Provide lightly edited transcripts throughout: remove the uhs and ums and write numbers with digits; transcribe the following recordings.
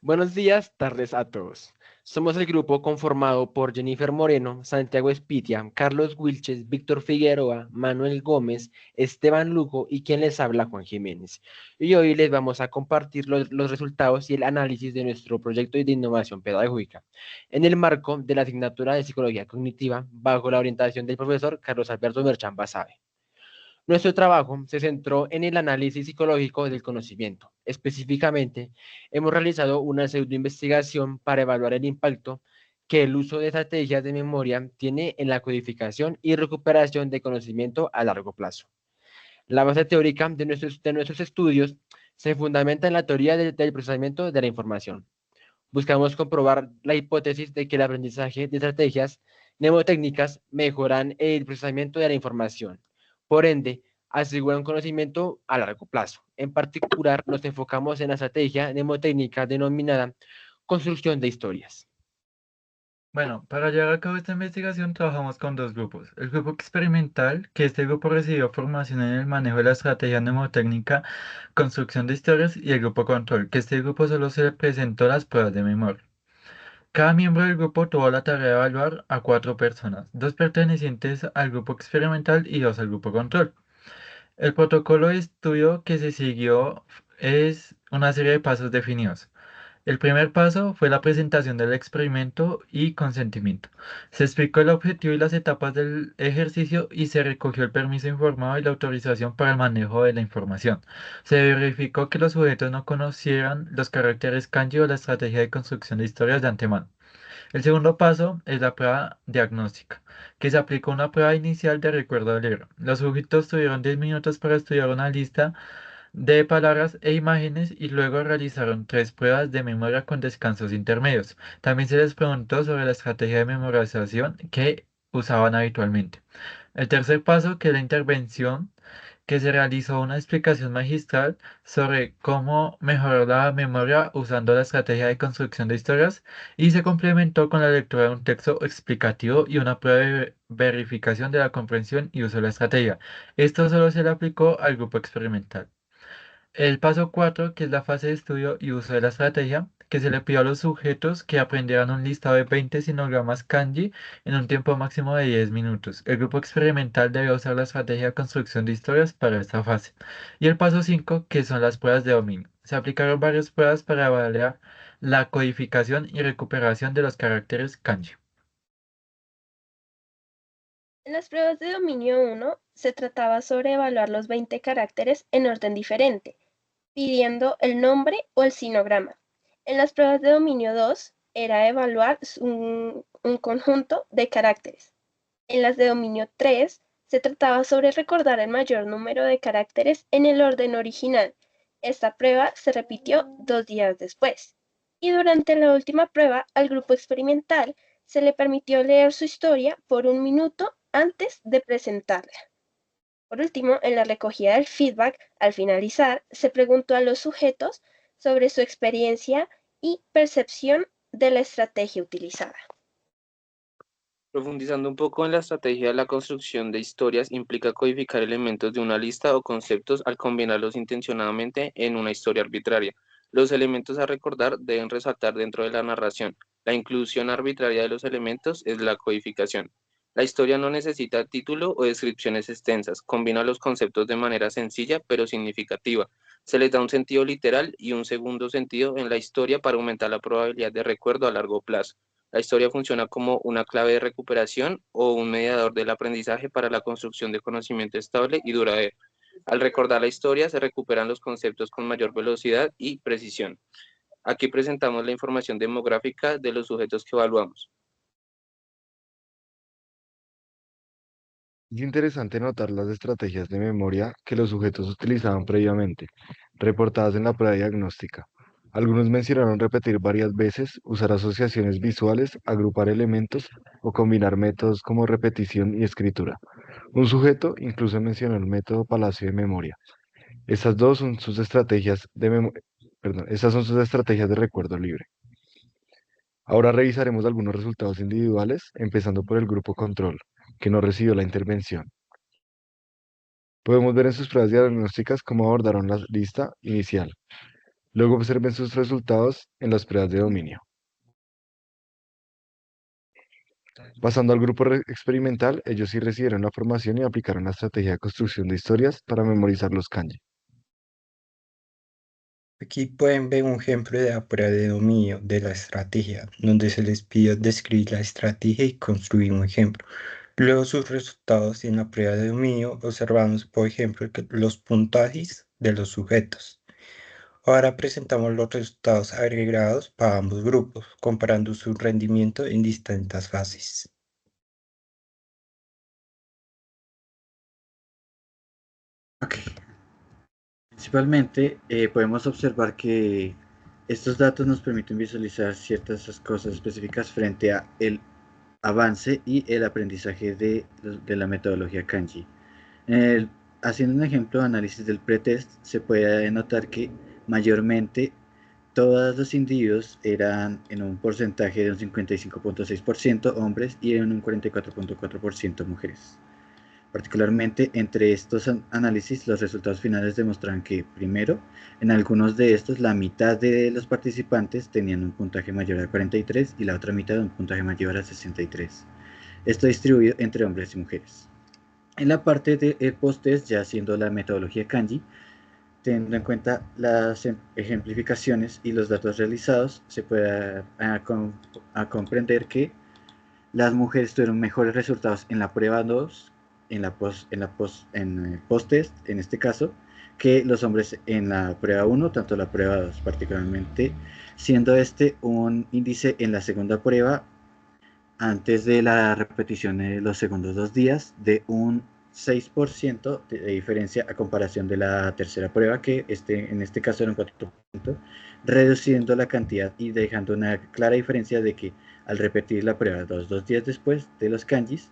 Buenos días, tardes a todos. Somos el grupo conformado por Jennifer Moreno, Santiago Espitia, Carlos Wilches, Víctor Figueroa, Manuel Gómez, Esteban Lugo y quien les habla, Juan Jiménez. Y hoy les vamos a compartir los resultados y el análisis de nuestro proyecto de innovación pedagógica en el marco de la asignatura de Psicología Cognitiva bajo la orientación del profesor Carlos Alberto Merchán Basabe. Nuestro trabajo se centró en el análisis psicológico del conocimiento. Específicamente, hemos realizado una pseudoinvestigación para evaluar el impacto que el uso de estrategias de memoria tiene en la codificación y recuperación de conocimiento a largo plazo. La base teórica de nuestros estudios se fundamenta en la teoría del procesamiento de la información. Buscamos comprobar la hipótesis de que el aprendizaje de estrategias mnemotécnicas mejoran el procesamiento de la información. Por ende, aseguran conocimiento a largo plazo. En particular, nos enfocamos en la estrategia mnemotécnica denominada construcción de historias. Bueno, para llevar a cabo esta investigación trabajamos con dos grupos. El grupo experimental, que este grupo recibió formación en el manejo de la estrategia mnemotécnica, construcción de historias, y el grupo control, que este grupo solo se le presentó las pruebas de memoria. Cada miembro del grupo tuvo la tarea de evaluar a cuatro personas, dos pertenecientes al grupo experimental y dos al grupo control. El protocolo de estudio que se siguió es una serie de pasos definidos. El primer paso fue la presentación del experimento y consentimiento. Se explicó el objetivo y las etapas del ejercicio y se recogió el permiso informado y la autorización para el manejo de la información. Se verificó que los sujetos no conocieran los caracteres kanji o la estrategia de construcción de historias de antemano. El segundo paso es la prueba diagnóstica, que se aplicó una prueba inicial de recuerdo del libro. Los sujetos tuvieron 10 minutos para estudiar una lista de palabras e imágenes y luego realizaron tres pruebas de memoria con descansos intermedios. También se les preguntó sobre la estrategia de memorización que usaban habitualmente. El tercer paso, que es la intervención, que se realizó una explicación magistral sobre cómo mejorar la memoria usando la estrategia de construcción de historias y se complementó con la lectura de un texto explicativo y una prueba de verificación de la comprensión y uso de la estrategia. Esto solo se le aplicó al grupo experimental. El paso 4, que es la fase de estudio y uso de la estrategia, que se le pidió a los sujetos que aprendieran un listado de 20 sinogramas kanji en un tiempo máximo de 10 minutos. El grupo experimental debió usar la estrategia de construcción de historias para esta fase. Y el paso 5, que son las pruebas de dominio. Se aplicaron varias pruebas para evaluar la codificación y recuperación de los caracteres kanji. En las pruebas de dominio 1 se trataba sobre evaluar los 20 caracteres en orden diferente, pidiendo el nombre o el sinograma. En las pruebas de dominio 2 era evaluar un conjunto de caracteres. En las de dominio 3 se trataba sobre recordar el mayor número de caracteres en el orden original. Esta prueba se repitió 2 días después. Y durante la última prueba, al grupo experimental se le permitió leer su historia por 1 minuto antes de presentarla. Por último, en la recogida del feedback, al finalizar, se preguntó a los sujetos sobre su experiencia y percepción de la estrategia utilizada. Profundizando un poco en la estrategia de la construcción de historias, implica codificar elementos de una lista o conceptos al combinarlos intencionadamente en una historia arbitraria. Los elementos a recordar deben resaltar dentro de la narración. La inclusión arbitraria de los elementos es la codificación. La historia no necesita título o descripciones extensas, combina los conceptos de manera sencilla pero significativa. Se les da un sentido literal y un segundo sentido en la historia para aumentar la probabilidad de recuerdo a largo plazo. La historia funciona como una clave de recuperación o un mediador del aprendizaje para la construcción de conocimiento estable y duradero. Al recordar la historia, se recuperan los conceptos con mayor velocidad y precisión. Aquí presentamos la información demográfica de los sujetos que evaluamos. Es interesante notar las estrategias de memoria que los sujetos utilizaban previamente, reportadas en la prueba diagnóstica. Algunos mencionaron repetir varias veces, usar asociaciones visuales, agrupar elementos o combinar métodos como repetición y escritura. Un sujeto incluso mencionó el método Palacio de Memoria. Estas dos son sus estrategias estas son sus estrategias de recuerdo libre. Ahora revisaremos algunos resultados individuales, empezando por el grupo control, que no recibió la intervención. Podemos ver en sus pruebas diagnósticas cómo abordaron la lista inicial. Luego observen sus resultados en las pruebas de dominio. Pasando al grupo experimental, ellos sí recibieron la formación y aplicaron la estrategia de construcción de historias para memorizar los kanji. Aquí pueden ver un ejemplo de la prueba de dominio de la estrategia, donde se les pidió describir la estrategia y construir un ejemplo. Luego sus resultados en la prueba de dominio observamos, por ejemplo, los puntajes de los sujetos. Ahora presentamos los resultados agregados para ambos grupos, comparando su rendimiento en distintas fases. Ok. Principalmente podemos observar que estos datos nos permiten visualizar ciertas cosas específicas frente a el avance y el aprendizaje de la metodología kanji. Haciendo un ejemplo de análisis del pretest, se puede notar que mayormente todos los individuos eran en un porcentaje de un 55.6% hombres y en un 44.4% mujeres. Particularmente entre estos análisis, los resultados finales demuestran que, primero, en algunos de estos, la mitad de los participantes tenían un puntaje mayor a 43 y la otra mitad un puntaje mayor a 63. Esto distribuido entre hombres y mujeres. En la parte del post-test, ya siendo la metodología kanji, teniendo en cuenta las ejemplificaciones y los datos realizados, se puede comprender que las mujeres tuvieron mejores resultados en la prueba 2, en el post-test, en este caso, que los hombres en la prueba 1, tanto la prueba 2 particularmente, siendo este un índice en la segunda prueba antes de la repetición de los segundos 2 días de un 6% de diferencia a comparación de la tercera prueba, que en este caso era un 4%, reduciendo la cantidad y dejando una clara diferencia de que al repetir la prueba 2 días después de los kanjis,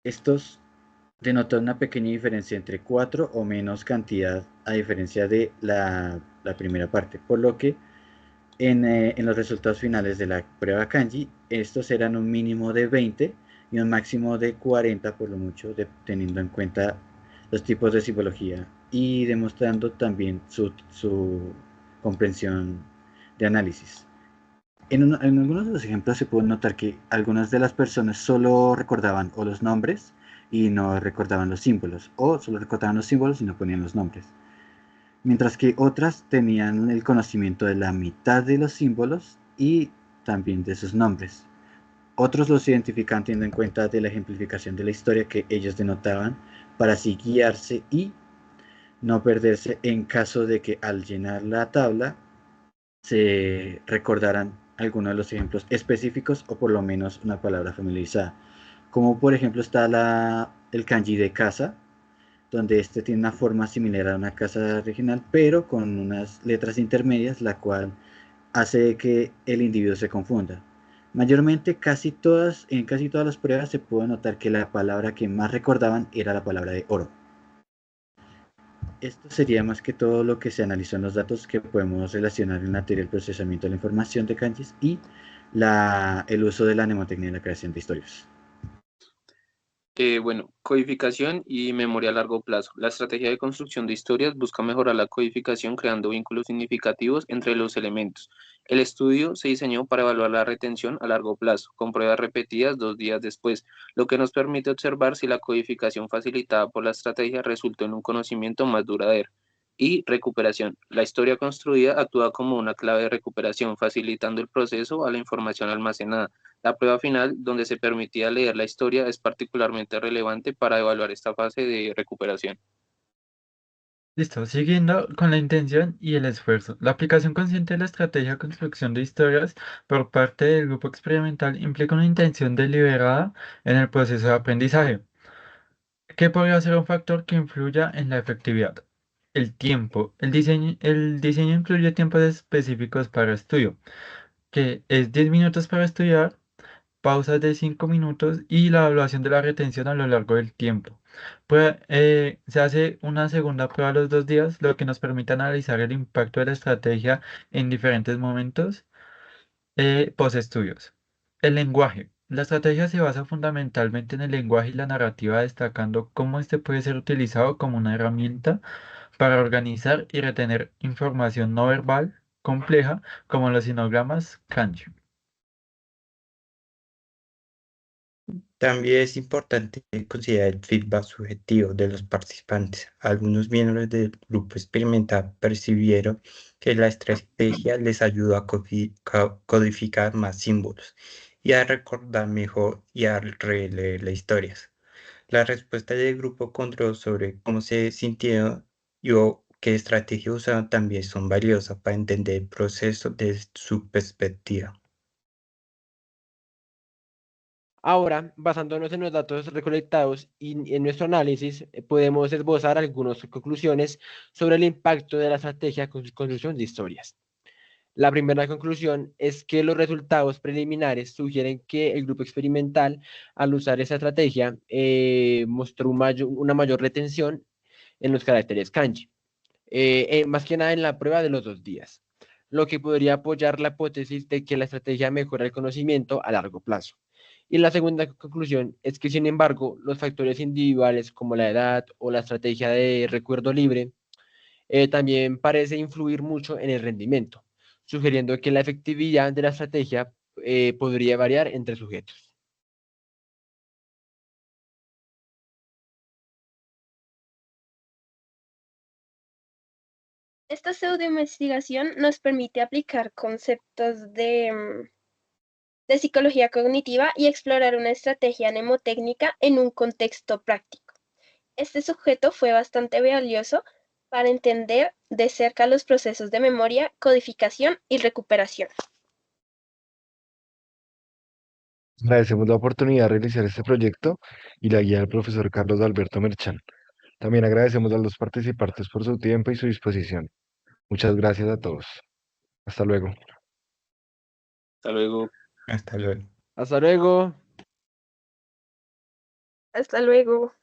estos denotan una pequeña diferencia entre 4 o menos cantidad a diferencia de la primera parte, por lo que en los resultados finales de la prueba kanji, estos eran un mínimo de 20 y un máximo de 40 por lo mucho, teniendo en cuenta los tipos de simbología y demostrando también su comprensión de análisis. En algunos de los ejemplos se puede notar que algunas de las personas solo recordaban o los nombres y no recordaban los símbolos, o solo recordaban los símbolos y no ponían los nombres, mientras que otras tenían el conocimiento de la mitad de los símbolos y también de sus nombres. Otros los identificaban teniendo en cuenta de la ejemplificación de la historia que ellos denotaban para así guiarse y no perderse en caso de que al llenar la tabla se recordaran algunos de los ejemplos específicos o por lo menos una palabra familiarizada. Como por ejemplo está el kanji de casa, donde este tiene una forma similar a una casa regional, pero con unas letras intermedias, la cual hace que el individuo se confunda. Mayormente, en casi todas las pruebas se puede notar que la palabra que más recordaban era la palabra de oro. Esto sería más que todo lo que se analizó en los datos que podemos relacionar en la teoría del procesamiento de la información de kanjis y el uso de la mnemotecnia en la creación de historias. Bueno, codificación y memoria a largo plazo. La estrategia de construcción de historias busca mejorar la codificación creando vínculos significativos entre los elementos. El estudio se diseñó para evaluar la retención a largo plazo, con pruebas repetidas 2 días después, lo que nos permite observar si la codificación facilitada por la estrategia resultó en un conocimiento más duradero. Y recuperación. La historia construida actúa como una clave de recuperación, facilitando el proceso a la información almacenada. La prueba final, donde se permitía leer la historia, es particularmente relevante para evaluar esta fase de recuperación. Listo, siguiendo con la intención y el esfuerzo. La aplicación consciente de la estrategia de construcción de historias por parte del grupo experimental implica una intención deliberada en el proceso de aprendizaje, que podría ser un factor que influya en la efectividad. El tiempo. El diseño incluye tiempos específicos para estudio, que es 10 minutos para estudiar, pausas de 5 minutos y la evaluación de la retención a lo largo del tiempo. Se hace una segunda prueba a los 2 días, lo que nos permite analizar el impacto de la estrategia en diferentes momentos post-estudios. El lenguaje. La estrategia se basa fundamentalmente en el lenguaje y la narrativa, destacando cómo este puede ser utilizado como una herramienta para organizar y retener información no verbal compleja como los sinogramas kanji. También es importante considerar el feedback subjetivo de los participantes. Algunos miembros del grupo experimental percibieron que la estrategia les ayudó a codificar más símbolos y a recordar mejor y a releer las historias. La respuesta del grupo control sobre cómo se sintieron y o qué estrategia usaron también son valiosas para entender el proceso desde su perspectiva. Ahora, basándonos en los datos recolectados y en nuestro análisis, podemos esbozar algunas conclusiones sobre el impacto de la estrategia con construcción de historias. La primera conclusión es que los resultados preliminares sugieren que el grupo experimental, al usar esa estrategia, mostró una mayor retención en los caracteres kanji, más que nada en la prueba de los 2 días, lo que podría apoyar la hipótesis de que la estrategia mejora el conocimiento a largo plazo. Y la segunda conclusión es que, sin embargo, los factores individuales como la edad o la estrategia de recuerdo libre también parece influir mucho en el rendimiento, sugiriendo que la efectividad de la estrategia podría variar entre sujetos. Esta pseudoinvestigación nos permite aplicar conceptos de psicología cognitiva y explorar una estrategia mnemotécnica en un contexto práctico. Este sujeto fue bastante valioso para entender de cerca los procesos de memoria, codificación y recuperación. Agradecemos la oportunidad de realizar este proyecto y la guía del profesor Carlos Alberto Merchán. También agradecemos a los participantes por su tiempo y su disposición. Muchas gracias a todos. Hasta luego. Hasta luego. Hasta luego. Hasta luego. Hasta luego.